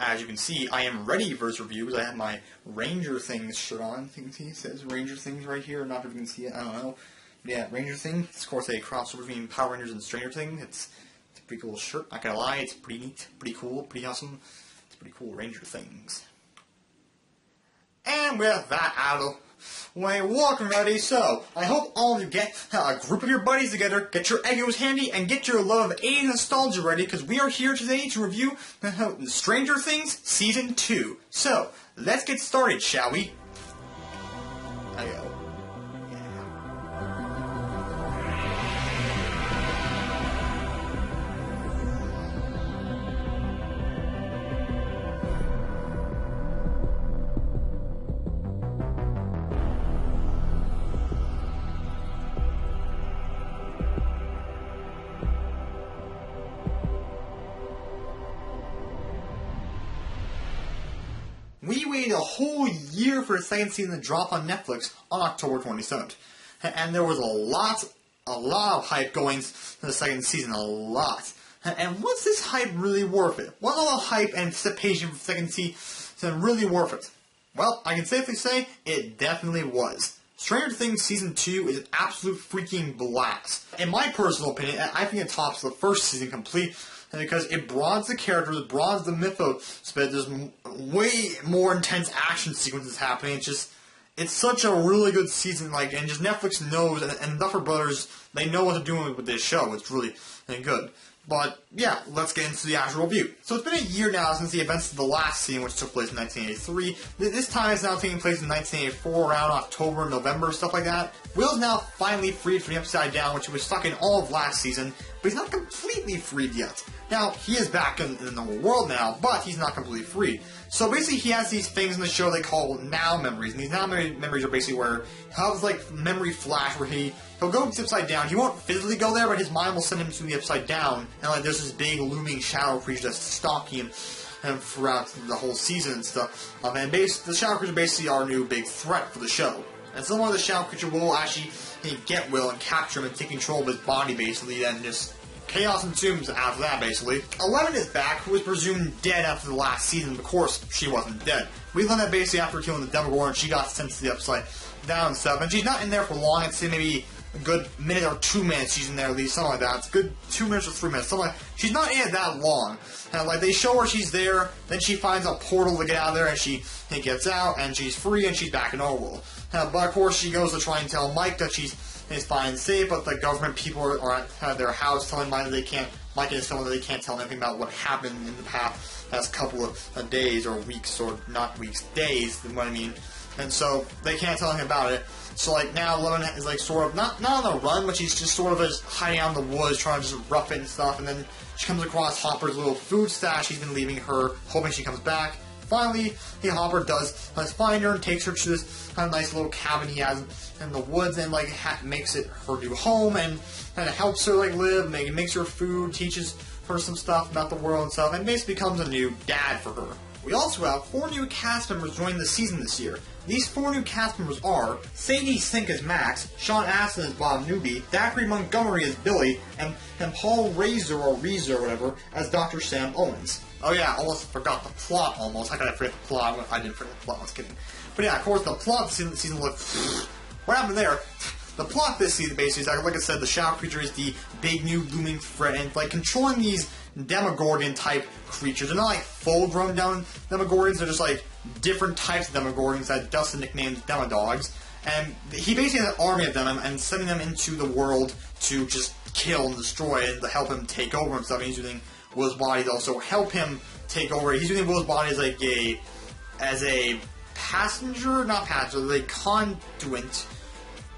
as you can see, I am ready for this review because I have my Ranger Things shirt on. You can see it says Ranger Things right here. Not if you can see it, I don't know. Yeah, Ranger Things. It's, of course, a crossover between Power Rangers and Stranger Things. It's a pretty cool shirt, not gonna lie. It's pretty neat, pretty cool, pretty awesome. It's pretty cool, Ranger Things. And with that out of the way, welcome ready. So, I hope all of you get a group of your buddies together, get your Eggos handy, and get your love of 80s nostalgia ready, because we are here today to review Stranger Things Season 2. So, let's get started, shall we? I go. We waited a whole year for the second season to drop on Netflix on October 27th. And there was a lot of hype going to the second season, a lot. And was this hype really worth it? Was all the hype and anticipation for the second season really worth it? Well, I can safely say it definitely was. Stranger Things Season 2 is an absolute freaking blast. In my personal opinion, I think it tops the first season complete, because it broadens the characters, it broadens the mythos, but there's way more intense action sequences happening. It's such a really good season, and just Netflix knows, and Duffer Brothers, they know what they're doing with this show. It's really good. But, yeah, let's get into the actual review. So it's been a year now since the events of the last season, which took place in 1983. This time is now taking place in 1984, around October, November, stuff like that. Will's now finally freed from the Upside Down, which he was stuck in all of last season, but he's not completely freed yet. Now, he is back in the normal world now, but he's not completely free. So basically, he has these things in the show they call now memories, and these now memories are basically where he'll have memory flash where he'll go to the Upside Down. He won't physically go there, but his mind will send him to the Upside Down, and there's this big looming shadow creature that's stalking him throughout the whole season and stuff. And the shadow creature basically our new big threat for the show. And someone the shadow creature will actually get Will and capture him and take control of his body, basically, and just chaos ensues after that, basically. 11 is back, who was presumed dead after the last season. Of course, she wasn't dead. We learned that basically after killing the Demogorgon, she got sent to the Upside Down stuff. And she's not in there for long. I'd say maybe a good minute or 2 minutes she's in there, at least, something like that. It's a good 2 minutes or 3 minutes, something like that. She's not in it that long. And they show her she's there, then she finds a portal to get out of there, and she gets out, and she's free, and she's back in our world. But of course, she goes to try and tell Mike that she's fine and safe, but the government people are at their house telling Mike that they can't. Mike is telling them they can't tell anything about what happened in the past couple of days or weeks, or not weeks, days. What I mean, and so they can't tell anything about it. So now Eleven is sort of not on the run, but she's just sort of just hiding out in the woods, trying to just rough it and stuff. And then she comes across Hopper's little food stash he's been leaving her, hoping she comes back. Finally, Hopper does find her and takes her to this nice little cabin he has in the woods, and makes it her new home, and helps her live, makes her food, teaches her some stuff about the world and stuff, and basically becomes a new dad for her. We also have 4 new cast members joining the season this year. These 4 new cast members are Sadie Sink as Max, Sean Astin as Bob Newby, Zachary Montgomery as Billy, and Paul Reiser or whatever as Dr. Sam Owens. Oh yeah, almost forgot the plot almost. How could I forget the plot? I didn't forget the plot, I was kidding. But yeah, of course, the plot this season looked... What happened there? The plot this season, basically, is, like I said, the shadow creature is the big new looming threat, and controlling these Demogorgon-type creatures. They're not full-grown Demogorgons, they're just different types of Demogorgons that Dustin nicknamed Demodogs. And he basically has an army of them and sending them into the world to just kill and destroy and to help him take over and stuff. And he's using Will's body to also help him take over. He's using Will's body as a passenger, not passenger, a conduit.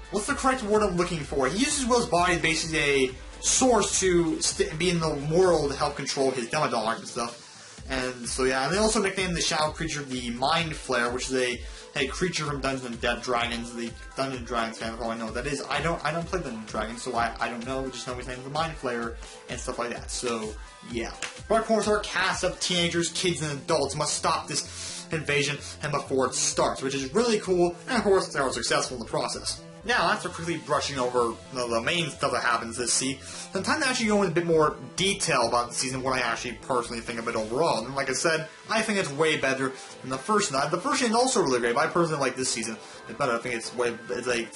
What's the correct word I'm looking for? He uses Will's body as basically a source to be in the world to help control his Demodogs and stuff. And so yeah, and they also nicknamed the shadow creature the Mind Flayer, which is a creature from Dungeons and Dragons. The Dungeons and Dragons fan probably know what that is. I don't play Dungeons and Dragons, so I don't know. Just know his name is the Mind Flayer and stuff like that. So yeah. But of course, our cast of teenagers, kids, and adults must stop this invasion and before it starts, which is really cool. And of course, they were successful in the process. now, after quickly brushing over the main stuff that happens this season, then time to actually go into a bit more detail about the season, what I actually personally think of it overall. And like I said, I think it's way better than the first night. The first season is also really great, but I personally like this season. It's better. I think it's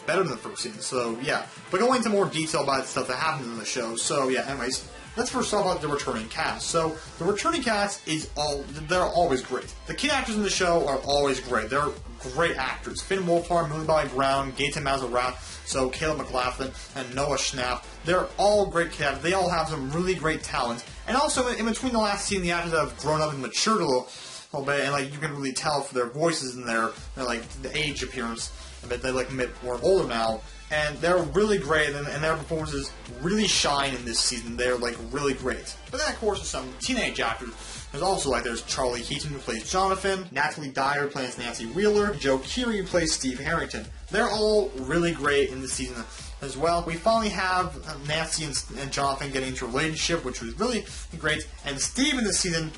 better than the first season. So yeah, but going into more detail about stuff that happens in the show. So yeah, anyways. Let's first talk about the returning cast. So, the returning cast they're always great. The kid actors in the show are always great. They're great actors. Finn Wolfhard, Millie Bobby Brown, Gaten Mazarat, so Caleb McLaughlin, and Noah Schnapp. They're all great kid actors. They all have some really great talent. And also, in between the last season, the actors have grown up and matured a little bit, and like you can really tell for their voices and their like the age appearance. But they like a bit more older now. And they're really great, and their performances really shine in this season. They're, like, really great. But then, of course, there's some teenage actors. There's Charlie Heaton, who plays Jonathan, Natalie Dyer plays Nancy Wheeler, Joe Keery, who plays Steve Harrington. They're all really great in this season as well. We finally have Nancy and Jonathan getting into a relationship, which was really great. And Steve in this season,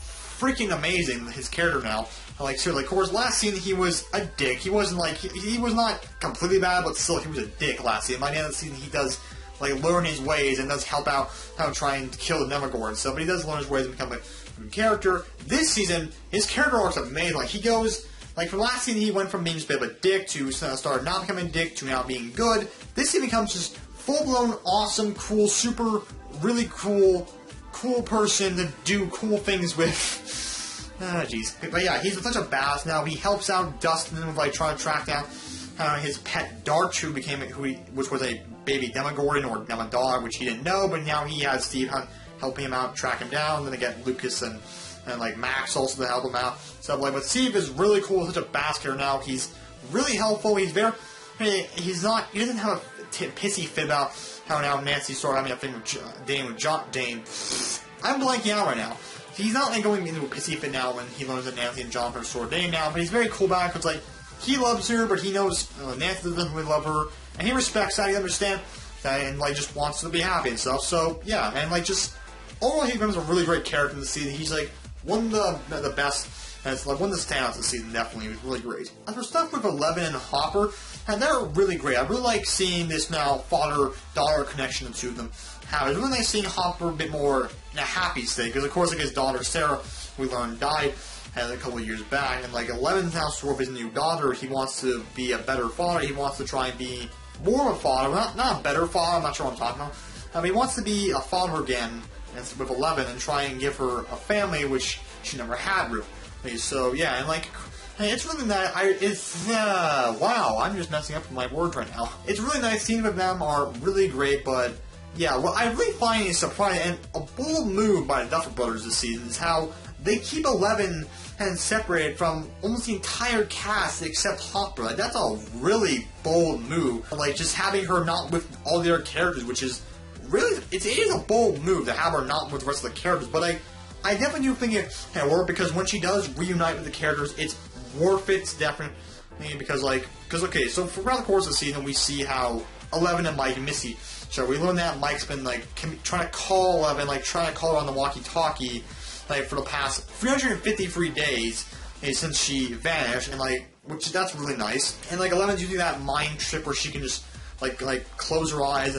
freaking amazing, his character now. Like, seriously, of course, last season he was a dick. He wasn't like, he was not completely bad, but still, he was a dick last season. By the end of the season, he does, like, learn his ways and does help out how to try and kill the Demogorgon and stuff, but he does learn his ways and become a good character. This season, his character arc's amazing. Like, he goes, like, from last season, he went from being just a bit of a dick to start not becoming a dick to now being good. This season becomes just full-blown, awesome, cool, super, really cool person to do cool things with. Ah, jeez. But yeah, he's such a badass now. He helps out Dustin with like trying to track down his pet Darch, which was a baby Demogorgon or Demodog, which he didn't know. But now he has Steve helping him out, track him down. Then again, Lucas and like Max also to help him out. So like, but Steve is really cool. Such a badass character now. He's really helpful. He doesn't have a pissy fit about how now Nancy started having a thing with Dane. I'm blanking out right now. He's not like going into a pissy fit now when he learns that Nancy and Jonathan are sort of dating now, but he's very cool about it because like he loves her, but he knows Nancy doesn't really love her, and he respects that. He understands that, and like just wants to be happy and stuff. So yeah, and like just overall, he becomes a really great character in the season. He's like one of the best. And it's like one of the standouts this season. Definitely, he was really great. As for stuff with Eleven and Hopper, and they're really great. I really like seeing this now father-daughter connection to them. How it's really nice seeing Hopper a bit more in a happy state, because of course like his daughter Sarah, we learned died a couple of years back, and like Eleven's now sort of his new daughter. He wants to be a better father. He wants to try and be more of a father, not a better father. I'm not sure what I'm talking about. He wants to be a father again, and with 11, and try and give her a family which she never had really. So yeah, and like. It's really nice. Wow, I'm just messing up with my words right now. It's really nice. Scenes with them are really great, but yeah, what I really find is surprising and a bold move by the Duffer Brothers this season is how they keep 11 and separated from almost the entire cast except Hopper. Like, that's a really bold move. Like, just having her not with all the other characters, which is really, it is a bold move to have her not with the rest of the characters, but I definitely do think it can work, because when she does reunite with the characters, it's worth it, definitely, because okay, so throughout the course of the season, we see how 11 and Mike miss each other. We learn that Mike's been, like, trying to call 11, like, trying to call her on the walkie-talkie, like, for the past 353 days, since she vanished, and, like, that's really nice. And, like, 11's using that mind trip where she can just, like close her eyes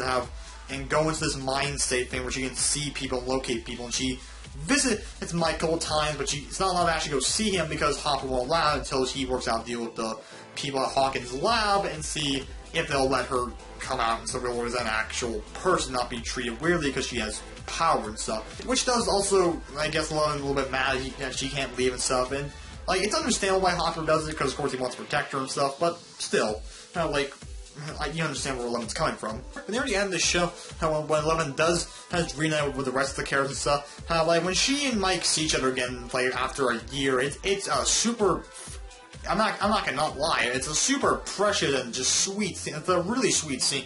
and go into this mind state thing where she can see people and locate people, and she visits Mike a couple times, but she's not allowed to actually go see him because Hopper won't allow it until he works out a deal with the people at Hawkins' lab and see if they'll let her come out and so real as an actual person, not be treated weirdly because she has power and stuff. Which does also, I guess, Eleven a little bit mad that she can't leave and stuff. And like, it's understandable why Hopper does it because, of course, he wants to protect her and stuff. But still, like, you understand where Eleven's coming from. But near the end of the show, how when Eleven has reunited with the rest of the characters and stuff, how like when she and Mike see each other again, like after a year, it's a super. I'm not gonna not lie. It's a super precious and just sweet scene. It's a really sweet scene,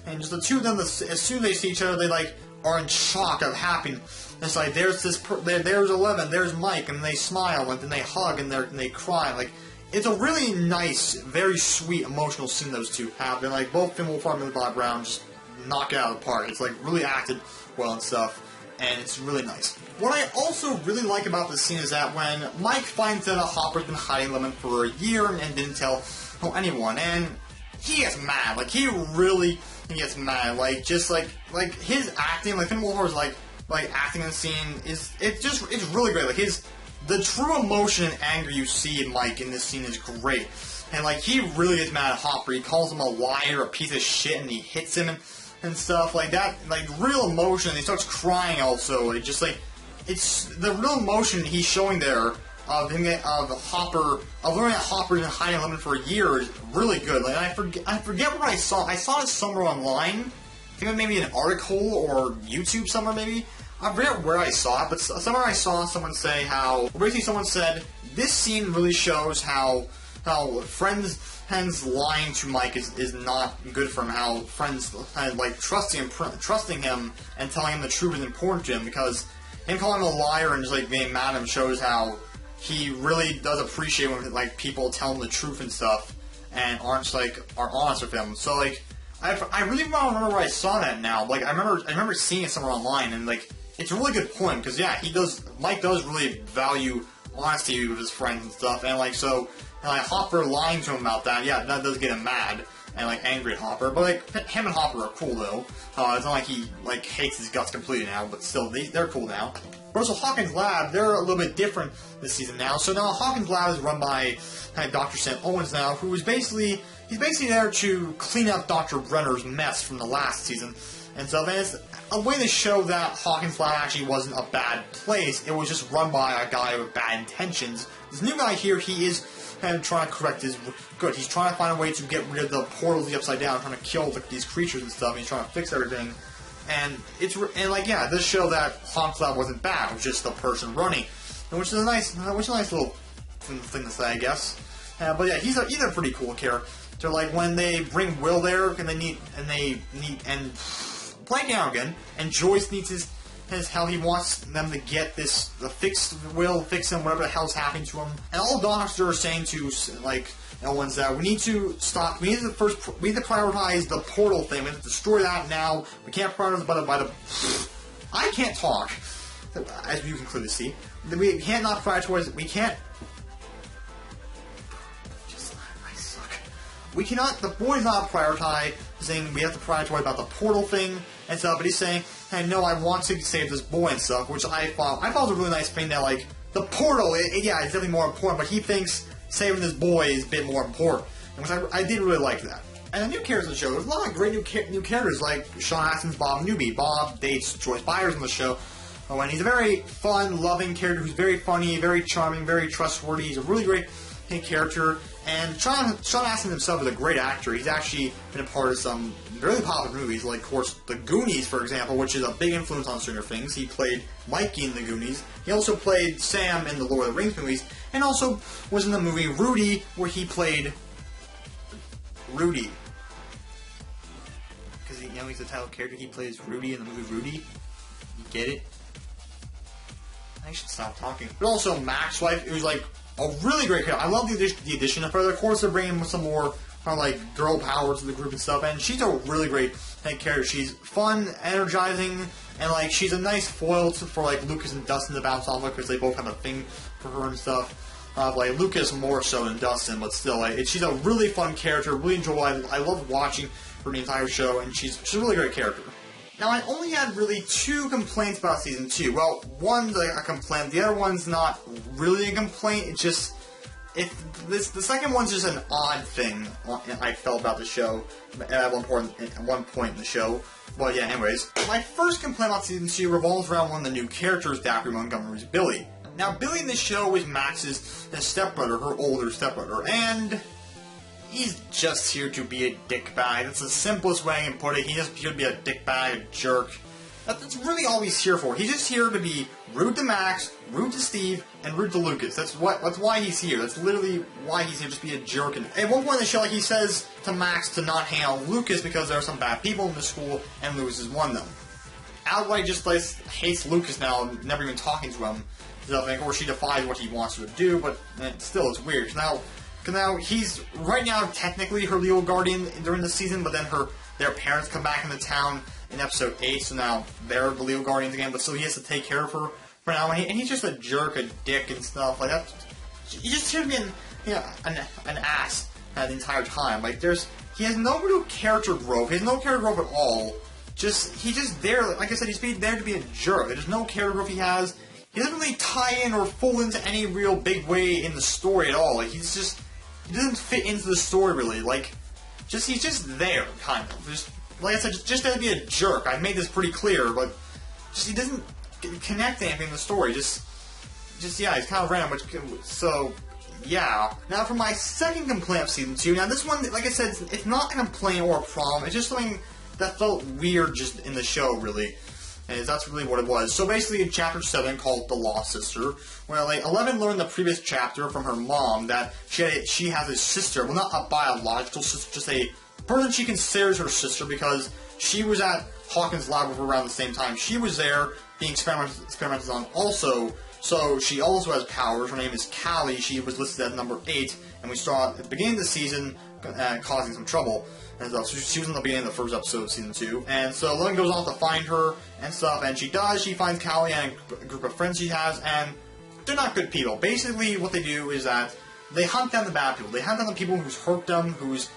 and just the two of them. As soon as they see each other, they like are in shock of happiness. It's like there's there's 11, there's Mike, and they smile, and then they hug, and they cry. Like, it's a really nice, very sweet, emotional scene those two have. And like both Finn Wolfhard and Millie Bobby Brown just knock it out of the park. It's like really acted well and stuff, and it's really nice. What I also really like about this scene is that when Mike finds out Hopper's been hiding Lemon for a year and didn't tell anyone, and he gets mad. Like, he really gets mad. Like, just like his acting, like Finn Wolfhard's like acting in the scene it's really great. Like the true emotion and anger you see in Mike in this scene is great. And like he really gets mad at Hopper. He calls him a liar, a piece of shit, and he hits him and stuff like that. Like real emotion. And he starts crying also. Like, just like it's the real emotion he's showing there of him of Hopper of learning that Hopper's been hiding Lemon for a year is really good. Like I forget where I saw it somewhere online. I think maybe an article or YouTube somewhere maybe. I forget where I saw it, but somewhere I saw someone say how basically someone said this scene really shows how friends lying to Mike is not good for him. How friends like trusting him and telling him the truth is important to him, because him calling him a liar and just like being mad at him shows how he really does appreciate when like people tell him the truth and stuff and are honest with him. So like I really want to remember where I saw that now. Like I remember seeing it somewhere online, and like it's a really good point because yeah, Mike does really value honesty with his friends and stuff, and like so. And like Hopper lying to him about that, yeah, that does get him mad and like angry at Hopper. But like him and Hopper are cool though. It's not like he like hates his guts completely now, but still they're cool now. But also Hawkins Lab, they're a little bit different this season now. So now Hawkins Lab is run by Dr. Sam Owens now, who is basically there to clean up Dr. Brenner's mess from the last season. And so then it's a way to show that Hawkins Lab actually wasn't a bad place. It was just run by a guy with bad intentions. This new guy here, he is kind of trying to correct his good. He's trying to find a way to get rid of the portals, the Upside Down, trying to kill these creatures and stuff. And he's trying to fix everything. And like yeah, this show that Hawkins Lab wasn't bad. It was just the person running, and which is a nice little thing to say, I guess. But yeah, he's a pretty cool character. Like when they bring Will there, and Plank out again, and Joyce needs his hell. He wants them to get fix him, whatever the hell's happening to him. And all the doctors are saying to like Owens that we need to stop. We need to prioritize the portal thing. We have to destroy that now. We can't prioritize by the. I can't talk, as you can clearly see. We can't not prioritize. We can't. I suck. We cannot. The boy's not prioritizing. We have to prioritize about the portal thing and stuff. But he's saying, "Hey, no, I want to save this boy and stuff," which I thought was a really nice thing. That like the portal, yeah, it's definitely more important, but he thinks saving this boy is a bit more important, which I did really like that. And the new characters in the show, there's a lot of great new characters like Sean Astin's Bob Newby. Bob dates Joyce Byers on the show, and he's a very fun, loving character who's very funny, very charming, very trustworthy. He's a really great character. And Sean Astin himself is a great actor. He's actually been a part of some really popular movies, like, of course, The Goonies, for example, which is a big influence on Stranger Things. He played Mikey in The Goonies. He also played Sam in the Lord of the Rings movies, and also was in the movie Rudy, where he played Rudy. Because, he's the title character. He plays Rudy in the movie Rudy. You get it? I should stop talking. But also Mac's wife, who's like a really great character. I love the addition of her. Of course, they're bringing some more kind of like girl power to the group and stuff, and she's a really great character. She's fun, energizing, and like she's a nice foil for like Lucas and Dustin to bounce off of because they both have a thing for her and stuff. Like Lucas more so than Dustin, but still, like she's a really fun character. Really enjoy. I love watching her the entire show, and she's a really great character. Now, I only had really 2 complaints about Season 2. Well, one's a complaint, the other one's not really a complaint, it's just... the second one's just an odd thing I felt about the show at one point in the show. But yeah, anyways. My first complaint about Season 2 revolves around one of the new characters, Daphne Montgomery's Billy. Now, Billy in this show is Max's stepbrother, her older stepbrother, and... he's just here to be a dickbag. That's the simplest way I can put it. He's just here to be a dickbag, a jerk. That's really all he's here for. He's just here to be rude to Max, rude to Steve, and rude to Lucas. That's why he's here. That's literally why he's here, just be a jerk. And at one point in the show, like, he says to Max to not hang out with Lucas because there are some bad people in the school, and Lucas is one of them. Outright just hates Lucas now, never even talking to him. So, of course, she defies what he wants her to do, but still, it's weird. Because now he's right now technically her legal guardian during the season, but then their parents come back into town in episode 8, so now they're the legal guardians again. But still, he has to take care of her for now, and he's just a jerk, a dick, and stuff like that. He just should be an ass the entire time. Like there's he has no real character growth. He has no character growth at all. He's just there, like I said, he's there to be a jerk. There's no character growth he has. He doesn't really tie in or fall into any real big way in the story at all. Like, he doesn't fit into the story really. He's just there, kind of. Like I said, just there to be a jerk. I made this pretty clear, but he doesn't connect to anything in the story. Yeah, he's kind of random. So, yeah. Now for my second complaint of Season 2. Now this one, like I said, it's not a complaint or a problem. It's just something that felt weird just in the show, really. And that's really what it was. So basically in Chapter 7, called The Lost Sister, where Eleven learned the previous chapter from her mom that she has a sister. Well, not a biological sister, just a person she considers her sister because she was at Hawkins' lab with her around the same time. She was there being experimented on also. So she also has powers. Her name is Callie. She was listed as number 8, and we saw at the beginning of the season causing some trouble. And so she was in the beginning of the first episode of Season 2. And so Eleven goes off to find her and stuff, and she does. She finds Callie and a group of friends she has, and they're not good people. Basically, what they do is that they hunt down the bad people. They hunt down the people who's hurt them, who's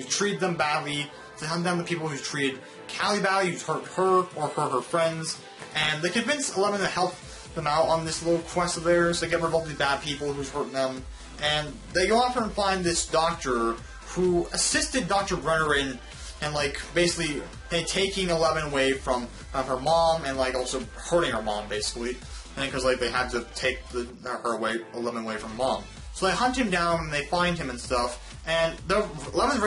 treated them badly. They hunt down the people who's treated Callie badly, who's hurt her or hurt her friends. And they convince Eleven to help them out on this little quest of theirs. They get involved with bad people who's hurting them, and they go after and find this doctor who assisted Dr. Brenner in basically taking Eleven away from her mom and also hurting her mom basically, and because they had to take Eleven away from mom. So they hunt him down and they find him and stuff, and Eleven's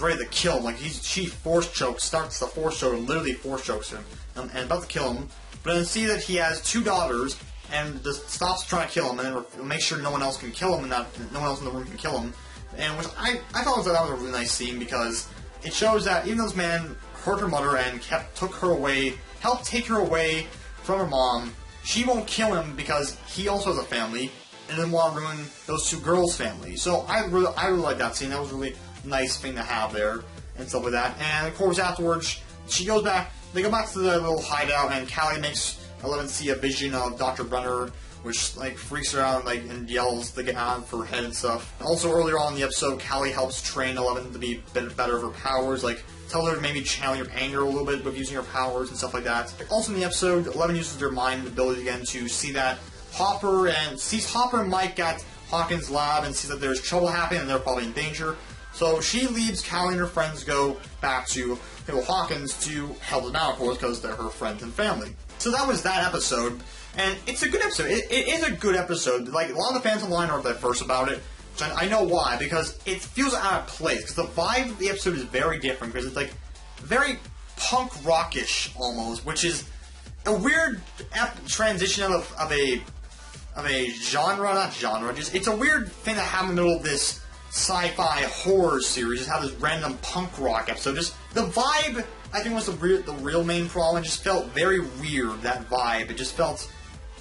ready to kill him. She force chokes, starts the force choke, and literally force chokes him, and about to kill him. But then see that he has 2 daughters, and just stops trying to kill him, and then makes sure no one else can kill him, and that no one else in the room can kill him. And which I thought that was a really nice scene, because it shows that even though this man hurt her mother and helped take her away from her mom, she won't kill him because he also has a family, and didn't want to ruin those 2 girls' families. So I really like that scene. That was a really nice thing to have there, and stuff like that. And of course afterwards, they go back to the little hideout, and Callie makes Eleven see a vision of Dr. Brenner, which freaks her out and yells to get out of her head and stuff. Also earlier on in the episode, Callie helps train Eleven to be better of her powers, tell her to maybe channel your anger a little bit with using her powers and stuff like that. Also in the episode, Eleven uses her mind ability again to see that Hopper and Mike at Hawkins' lab and sees that there's trouble happening and they're probably in danger. So she leaves Callie and her friends go back to Hawkins to help them out, of course, because they're her friends and family. So that was that episode, and it's a good episode. It is a good episode. A lot of the fans online are diverse about it, which I know why, because it feels out of place, because the vibe of the episode is very different, because it's very punk rockish almost, which is a weird transition of a genre, not genre, it's a weird thing to have in the middle of this sci-fi horror series, just have this random punk rock episode. Just the vibe, I think, was the real main problem. It just felt very weird, that vibe. It just felt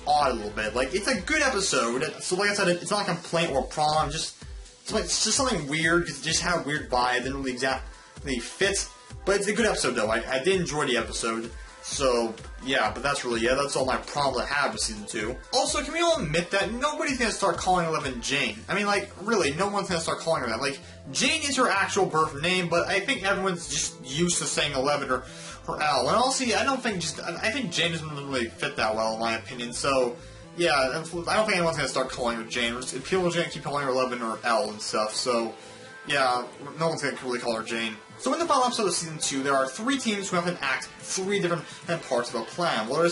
odd a little bit. It's a good episode, so like I said, it's not a complaint or a problem. It's just something weird, because it just had a weird vibe. It didn't really exactly fit, but it's a good episode though. I did enjoy the episode. So, yeah, but that's all my problems I have with Season 2. Also, can we all admit that nobody's gonna start calling Eleven Jane? I mean, really, no one's gonna start calling her that. Jane is her actual birth name, but I think everyone's just used to saying Eleven or L. And honestly, I think Jane doesn't really fit that well, in my opinion, so, yeah, I don't think anyone's gonna start calling her Jane. People are gonna keep calling her Eleven or L and stuff, so, yeah, no one's gonna really call her Jane. So in the final episode of Season 2, there are 3 teams who have to enact 3 different parts of a plan. Well, there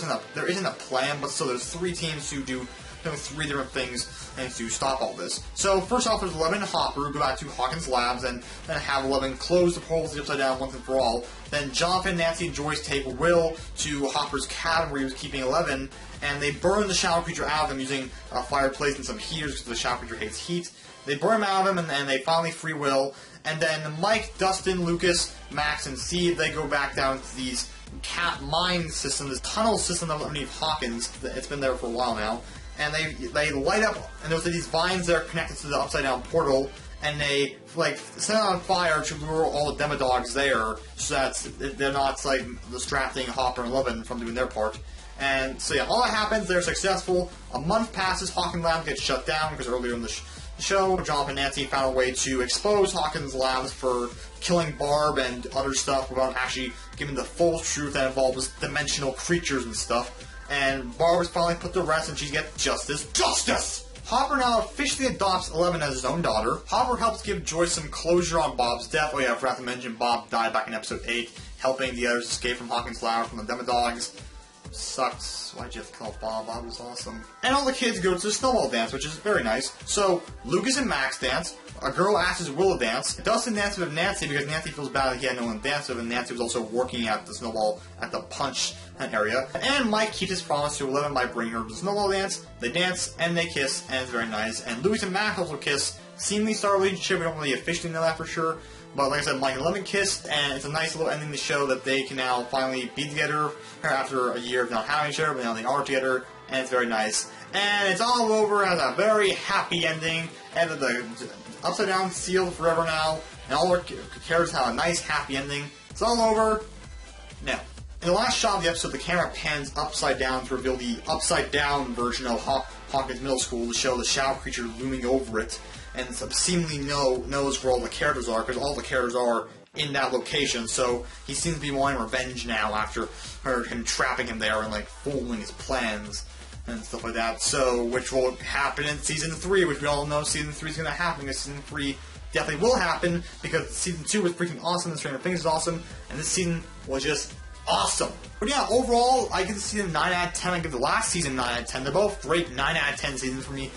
isn't a plan, but still there's 3 teams who do 3 different things and to stop all this. So first off, there's Eleven and Hopper who go back to Hawkins' labs and have Eleven close the portals upside down once and for all. Then Jonathan, Nancy, and Joyce take Will to Hopper's cabin where he was keeping Eleven, and they burn the shadow creature out of him using a fireplace and some heaters because the shadow creature hates heat. They burn him out of him, and they finally free Will. And then Mike, Dustin, Lucas, Max, and Steve, they go back down to these cat mine system, this tunnel system underneath Hawkins. It's been there for a while now. And they light up, and there's these vines that are connected to the upside down portal, and they set it on fire to lure all the Demodogs there, so that they're not distracting Hopper and Eleven from doing their part. And so yeah, all that happens, they're successful. A month passes, Hawkins Lab gets shut down because earlier in the the show, Jonathan and Nancy found a way to expose Hawkins' labs for killing Barb and other stuff without actually giving the full truth that involves dimensional creatures and stuff. And Barb is finally put to rest and she gets justice. Justice! Hopper now officially adopts Eleven as his own daughter. Hopper helps give Joyce some closure on Bob's death. Oh yeah, I forgot to mention Bob died back in episode 8, helping the others escape from Hawkins' lab from the Demodogs. Sucks. Why'd you have to call Bob? Bob was awesome. And all the kids go to the snowball dance, which is very nice. So, Lucas and Max dance. A girl asks Willow dance. Dustin dances with Nancy because Nancy feels bad that he had no one to dance with, and Nancy was also working at the snowball at the punch area. And Mike keeps his promise to Eleven by bringing her to the snowball dance. They dance and they kiss, and it's very nice. And Lucas and Max also kiss. Seemingly start a relationship. We don't really officially know that for sure. But like I said, Mike and Eleven kissed, and it's a nice little ending to show that they can now finally be together after a year of not having each other, but now they are together, and it's very nice. And it's all over, has a very happy ending, and the Upside Down sealed forever now, and all our characters have a nice happy ending. It's all over. Now, in the last shot of the episode, the camera pans upside down to reveal the upside down version of Hawkins Middle School to show the shadow creature looming over it, and seemingly knows where all the characters are, because all the characters are in that location, so he seems to be wanting revenge now after him trapping him there and, like, foiling his plans and stuff like that. So, which will happen in Season 3, which we all know Season 3 is going to happen, because Season 3 definitely will happen, because Season 2 was freaking awesome, and Stranger Things is awesome, and this season was just awesome. But yeah, overall, I give the season 9 out of 10, I give the last season 9 out of 10. They're both great 9 out of 10 seasons for me,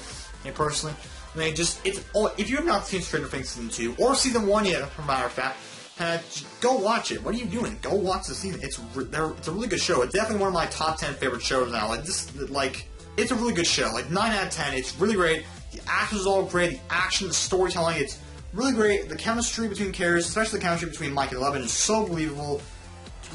personally. I mean, if you have not seen Stranger Things Season 2, or Season 1 yet, for a matter of fact, go watch it. What are you doing? Go watch the season. It's a really good show. It's definitely one of my top 10 favorite shows now. It's a really good show. Like, 9 out of 10. It's really great. The actors is all great. The action, the storytelling, it's really great. The chemistry between characters, especially the chemistry between Mike and Eleven, is so believable.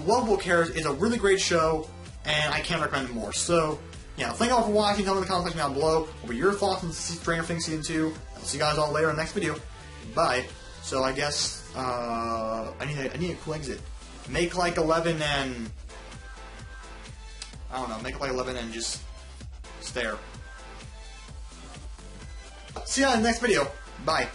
Lovable characters. It's a really great show, and I can't recommend it more. So, yeah, thank you all for watching. Tell me in the comment section down below what were your thoughts on Stranger Things Season 2. I'll see you guys all later in the next video. Bye. So I guess, I need a cool exit. Make like 11 and... I don't know, make like 11 and just stare. See you in the next video. Bye.